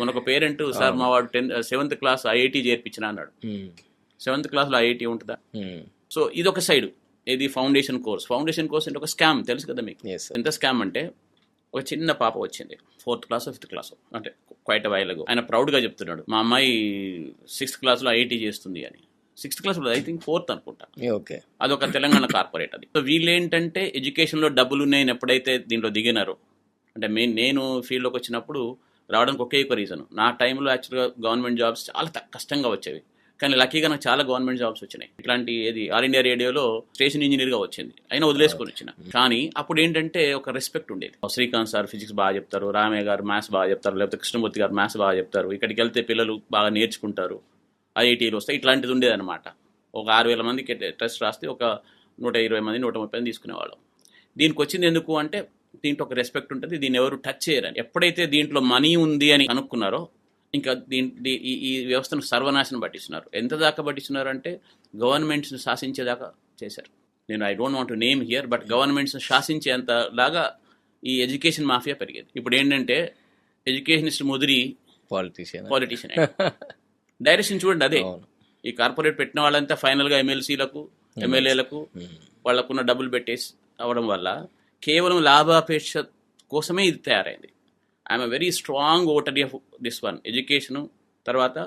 మనొక parent sir మా వాడు 7th class IIT చేర్పించిన అన్నాడు. 7th క్లాస్లో ఐఐటి ఉంటుందా? సో ఇది ఒక సైడ్, ఇది ఫౌండేషన్ కోర్స్ అంటే ఒక స్కామ్, తెలుసు కదా మీకు. ఎంత స్కామ్ అంటే, ఒక చిన్న పాప వచ్చింది 4th క్లాస్ 5th క్లాస్, అంటే క్వైట్ వైలగు. ఆయన ప్రౌడ్గా చెప్తున్నాడు, మా అమ్మాయి 6th క్లాస్లో ఐఐటి చేస్తుంది అని. 6th class, I think 4th అనుకుంటా. అదొక తెలంగాణ కార్పొరేట్ అది. సో వీళ్ళు ఏంటంటే ఎడ్యుకేషన్లో డబ్బులు ఉన్నాయని ఎప్పుడైతే దీంట్లో దిగినారో, అంటే నేను ఫీల్డ్లోకి వచ్చినప్పుడు రావడానికి ఒకే ఒక రీజన్, నా టైంలో యాక్చువల్గా గవర్నమెంట్ జాబ్స్ చాలా కష్టంగా వచ్చేవి, కానీ లక్కీగా నాకు చాలా గవర్నమెంట్ జాబ్స్ వచ్చినాయి. ఇట్లాంటి ఏది ఆల్ ఇండియా రేడియోలో స్టేషన్ ఇంజనీర్గా వచ్చింది, అయినా వదిలేసుకొని వచ్చిన. కానీ అప్పుడు ఏంటంటే ఒక రెస్పెక్ట్ ఉండేది. శ్రీకాంత్ సార్ ఫిజిక్స్ బాగా చెప్తారు, రామయ్య గారు మ్యాథ్స్ బాగా చెప్తారు, లేకపోతే కృష్ణమూర్తి గారు మ్యాథ్స్ బాగా చెప్తారు, ఇక్కడికి వెళ్తే పిల్లలు బాగా నేర్చుకుంటారు, ఐఐటీలు వస్తాయి, ఇట్లాంటిది ఉండేదన్నమాట. ఒక 6,000 మందికి టెస్ట్ రాస్తే ఒక 120 మంది 130 మంది తీసుకునేవాళ్ళం. దీనికి వచ్చింది ఎందుకు అంటే, దీంట్లో ఒక రెస్పెక్ట్ ఉంటుంది, దీన్ని ఎవరు టచ్ చేయరని. ఎప్పుడైతే దీంట్లో మనీ ఉంది అని అనుకున్నారో, ఇంకా ఈ వ్యవస్థను సర్వనాశనం పట్టిస్తున్నారు. ఎంత దాకా పట్టిస్తున్నారు అంటే, గవర్నమెంట్స్ని శాసించేదాకా చేశారు. నేను I don't want to name here, but గవర్నమెంట్స్ని శాసించేంత లాగా ఈ ఎడ్యుకేషన్ మాఫియా పెరిగేది. ఇప్పుడు ఏంటంటే, ఎడ్యుకేషనిస్ట్ ముదిరి పాలిటీషియన్ డైరెక్షన్ చూడండి అదే. ఈ కార్పొరేట్ పెట్టిన వాళ్ళంతా ఫైనల్గా ఎమ్మెల్సీలకు ఎమ్మెల్యేలకు వాళ్ళకున్న డబ్బులు పెట్టేసి అవడం వల్ల కేవలం లాభాపేక్ష కోసమే ఇది తయారైంది. I'm a very strong voter of this one. Education తర్వాత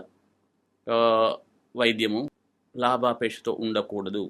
వైద్యము లాభాపేక్షతో ఉండకూడదు.